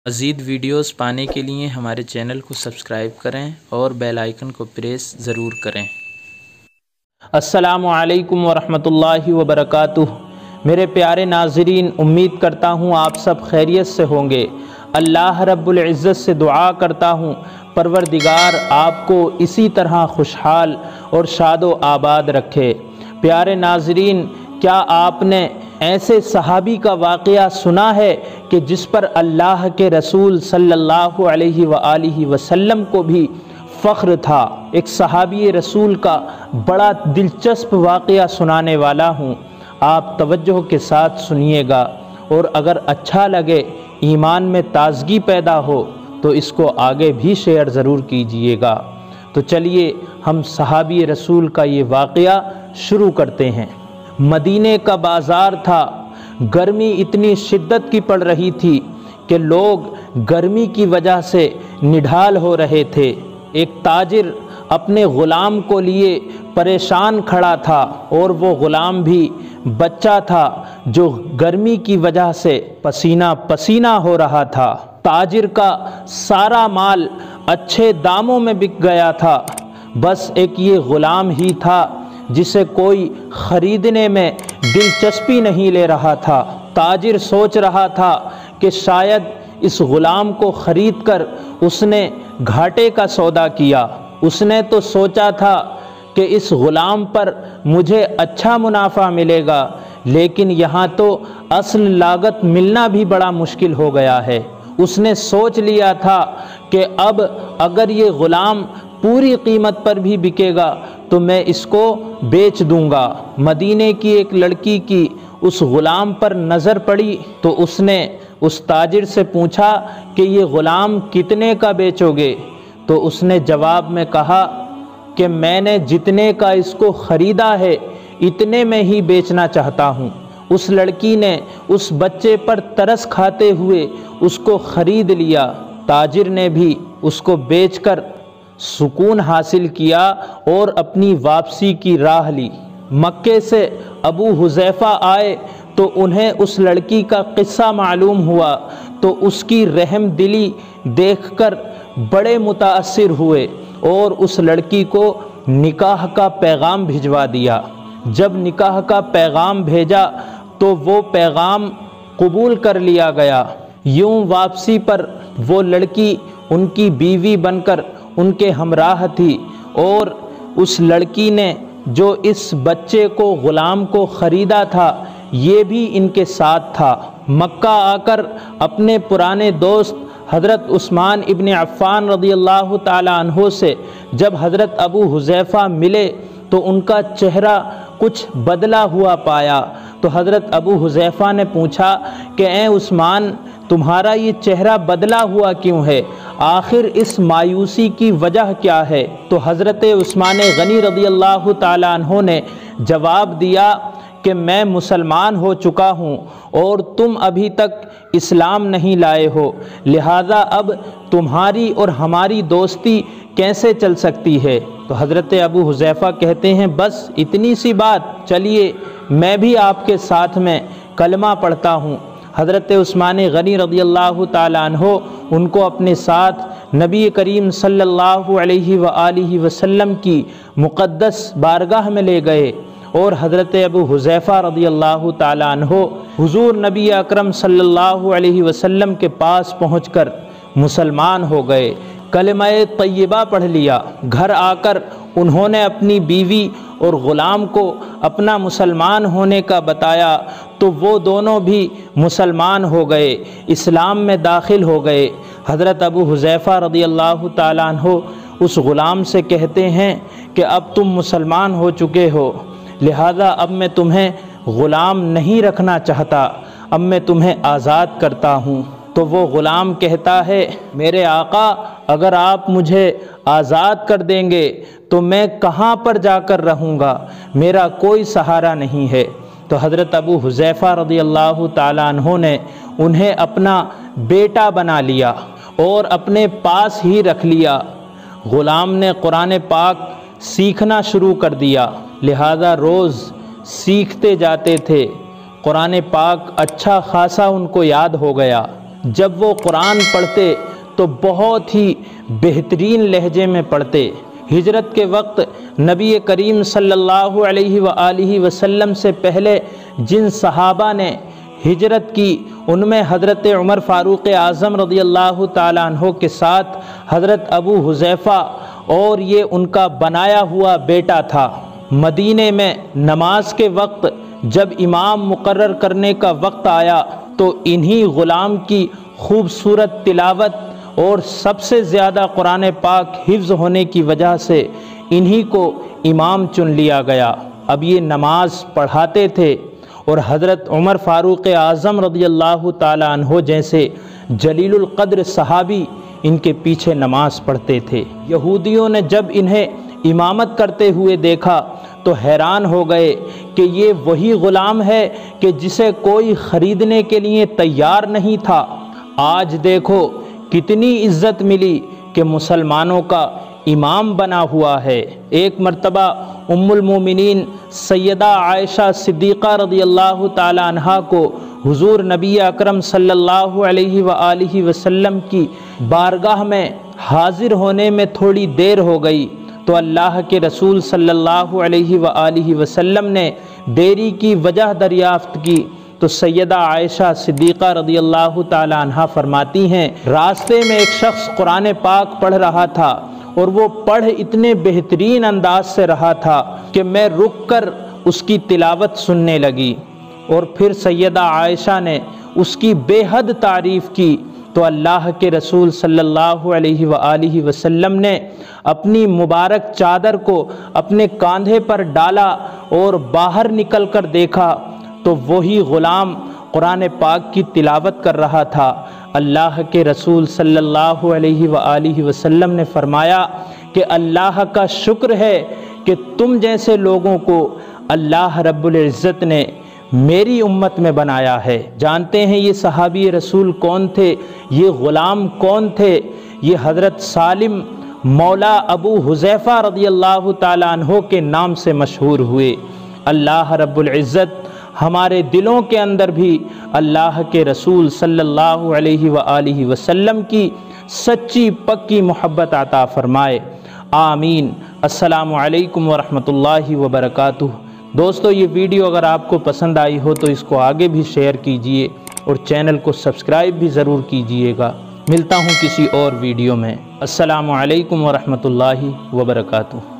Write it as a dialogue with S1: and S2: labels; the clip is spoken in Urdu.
S1: مزید ویڈیوز پانے کے لیے ہمارے چینل کو سبسکرائب کریں اور بیل آئیکن کو پریس ضرور کریں۔
S2: السلام علیکم ورحمۃ اللہ وبرکاتہ۔ میرے پیارے ناظرین، امید کرتا ہوں آپ سب خیریت سے ہوں گے۔ اللہ رب العزت سے دعا کرتا ہوں پروردگار آپ کو اسی طرح خوشحال اور شاد و آباد رکھے۔ پیارے ناظرین، کیا آپ نے ایسے صحابی کا واقعہ سنا ہے کہ جس پر اللہ کے رسول صلی اللہ علیہ وآلہ وسلم کو بھی فخر تھا؟ ایک صحابی رسول کا بڑا دلچسپ واقعہ سنانے والا ہوں، آپ توجہ کے ساتھ سنیے گا، اور اگر اچھا لگے، ایمان میں تازگی پیدا ہو تو اس کو آگے بھی شیئر ضرور کیجیے گا۔ تو چلیے ہم صحابی رسول کا یہ واقعہ شروع کرتے ہیں۔ مدینے کا بازار تھا، گرمی اتنی شدت کی پڑ رہی تھی کہ لوگ گرمی کی وجہ سے نڈھال ہو رہے تھے۔ ایک تاجر اپنے غلام کو لیے پریشان کھڑا تھا، اور وہ غلام بھی بچہ تھا جو گرمی کی وجہ سے پسینہ پسینہ ہو رہا تھا۔ تاجر کا سارا مال اچھے داموں میں بک گیا تھا، بس ایک یہ غلام ہی تھا جسے کوئی خریدنے میں دلچسپی نہیں لے رہا تھا۔ تاجر سوچ رہا تھا کہ شاید اس غلام کو خرید کر اس نے گھاٹے کا سودا کیا۔ اس نے تو سوچا تھا کہ اس غلام پر مجھے اچھا منافع ملے گا، لیکن یہاں تو اصل لاگت ملنا بھی بڑا مشکل ہو گیا ہے۔ اس نے سوچ لیا تھا کہ اب اگر یہ غلام پوری قیمت پر بھی بکے گا تو میں اس کو بیچ دوں گا۔ مدینے کی ایک لڑکی کی اس غلام پر نظر پڑی تو اس نے اس تاجر سے پوچھا کہ یہ غلام کتنے کا بیچو گے؟ تو اس نے جواب میں کہا کہ میں نے جتنے کا اس کو خریدا ہے اتنے میں ہی بیچنا چاہتا ہوں۔ اس لڑکی نے اس بچے پر ترس کھاتے ہوئے اس کو خرید لیا۔ تاجر نے بھی اس کو بیچ کر سکون حاصل کیا اور اپنی واپسی کی راہ لی۔ مکے سے ابو حذیفہ آئے تو انہیں اس لڑکی کا قصہ معلوم ہوا تو اس کی رحم دلی دیکھ کر بڑے متاثر ہوئے اور اس لڑکی کو نکاح کا پیغام بھجوا دیا۔ جب نکاح کا پیغام بھیجا تو وہ پیغام قبول کر لیا گیا۔ یوں واپسی پر وہ لڑکی ان کی بیوی بن کر ان کے ہمراہ تھی، اور اس لڑکی نے جو اس بچے کو غلام کو خریدا تھا یہ بھی ان کے ساتھ تھا۔ مکہ آ کر اپنے پرانے دوست حضرت عثمان ابن عفان رضی اللہ تعالی عنہ سے جب حضرت ابو حذیفہ ملے تو ان کا چہرہ کچھ بدلا ہوا پایا، تو حضرت ابو حذیفہ نے پوچھا کہ اے عثمان، تمہارا یہ چہرہ بدلا ہوا کیوں ہے؟ آخر اس مایوسی کی وجہ کیا ہے؟ تو حضرت عثمان غنی رضی اللہ تعالی عنہ نے جواب دیا کہ میں مسلمان ہو چکا ہوں اور تم ابھی تک اسلام نہیں لائے ہو، لہذا اب تمہاری اور ہماری دوستی کیسے چل سکتی ہے؟ تو حضرت ابو حذیفہ کہتے ہیں بس اتنی سی بات، چلیے میں بھی آپ کے ساتھ میں کلمہ پڑھتا ہوں۔ حضرت عثمان غنی رضی اللہ تعالی عنہ ان کو اپنے ساتھ نبی کریم صلی اللہ علیہ وآلہ وسلم کی مقدس بارگاہ میں لے گئے، اور حضرت ابو حذیفہ رضی اللہ تعالی عنہ حضور نبی اکرم صلی اللہ علیہ وسلم کے پاس پہنچ کر مسلمان ہو گئے، کلمہ طیبہ پڑھ لیا۔ گھر آ کر انہوں نے اپنی بیوی اور غلام کو اپنا مسلمان ہونے کا بتایا تو وہ دونوں بھی مسلمان ہو گئے، اسلام میں داخل ہو گئے۔ حضرت ابو حذیفہ رضی اللہ تعالیٰ عنہ اس غلام سے کہتے ہیں کہ اب تم مسلمان ہو چکے ہو، لہذا اب میں تمہیں غلام نہیں رکھنا چاہتا، اب میں تمہیں آزاد کرتا ہوں۔ تو وہ غلام کہتا ہے میرے آقا، اگر آپ مجھے آزاد کر دیں گے تو میں کہاں پر جا کر رہوں گا، میرا کوئی سہارا نہیں ہے۔ تو حضرت ابو حذیفہ رضی اللہ تعالیٰ عنہ نے انہیں اپنا بیٹا بنا لیا اور اپنے پاس ہی رکھ لیا۔ غلام نے قرآن پاک سیکھنا شروع کر دیا، لہذا روز سیکھتے جاتے تھے۔ قرآن پاک اچھا خاصا ان کو یاد ہو گیا۔ جب وہ قرآن پڑھتے تو بہت ہی بہترین لہجے میں پڑھتے۔ ہجرت کے وقت نبی کریم صلی اللہ علیہ وآلہ وسلم سے پہلے جن صحابہ نے ہجرت کی ان میں حضرت عمر فاروق اعظم رضی اللہ تعالیٰ عنہ کے ساتھ حضرت ابو حذیفہ اور یہ ان کا بنایا ہوا بیٹا تھا۔ مدینے میں نماز کے وقت جب امام مقرر کرنے کا وقت آیا تو انہی غلام کی خوبصورت تلاوت اور سب سے زیادہ قرآن پاک حفظ ہونے کی وجہ سے انہی کو امام چن لیا گیا۔ اب یہ نماز پڑھاتے تھے اور حضرت عمر فاروق اعظم رضی اللہ تعالیٰ عنہ جیسے جلیل القدر صحابی ان کے پیچھے نماز پڑھتے تھے۔ یہودیوں نے جب انہیں امامت کرتے ہوئے دیکھا تو حیران ہو گئے کہ یہ وہی غلام ہے کہ جسے کوئی خریدنے کے لیے تیار نہیں تھا۔ آج دیکھو کتنی عزت ملی کہ مسلمانوں کا امام بنا ہوا ہے۔ ایک مرتبہ ام المومنین سیدہ عائشہ صدیقہ رضی اللہ تعالی عنہا کو حضور نبی اکرم صلی اللہ علیہ وآلہ وسلم کی بارگاہ میں حاضر ہونے میں تھوڑی دیر ہو گئی تو اللہ کے رسول صلی اللہ علیہ وآلہ وسلم نے دیری کی وجہ دریافت کی تو سیدہ عائشہ صدیقہ رضی اللہ تعالی عنہا فرماتی ہیں راستے میں ایک شخص قرآن پاک پڑھ رہا تھا اور وہ پڑھ اتنے بہترین انداز سے رہا تھا کہ میں رک کر اس کی تلاوت سننے لگی، اور پھر سیدہ عائشہ نے اس کی بے حد تعریف کی تو اللہ کے رسول صلی اللہ علیہ وآلہ وسلم نے اپنی مبارک چادر کو اپنے کاندھے پر ڈالا اور باہر نکل کر دیکھا تو وہی غلام قرآن پاک کی تلاوت کر رہا تھا۔ اللہ کے رسول صلی اللہ علیہ وآلہ وسلم نے فرمایا کہ اللہ کا شکر ہے کہ تم جیسے لوگوں کو اللہ رب العزت نے میری امت میں بنایا ہے۔ جانتے ہیں یہ صحابی رسول کون تھے؟ یہ غلام کون تھے؟ یہ حضرت سالم مولا ابو حذیفہ رضی اللہ تعالیٰ عنہ کے نام سے مشہور ہوئے۔ اللہ رب العزت ہمارے دلوں کے اندر بھی اللہ کے رسول صلی اللہ علیہ وآلہ وسلم کی سچی پکی محبت عطا فرمائے، آمین۔ السلام علیکم ورحمۃ اللہ وبرکاتہ۔ دوستو یہ ویڈیو اگر آپ کو پسند آئی ہو تو اس کو آگے بھی شیئر کیجئے اور چینل کو سبسکرائب بھی ضرور کیجئے گا۔ ملتا ہوں کسی اور ویڈیو میں۔ السلام علیکم ورحمۃ اللہ وبرکاتہ۔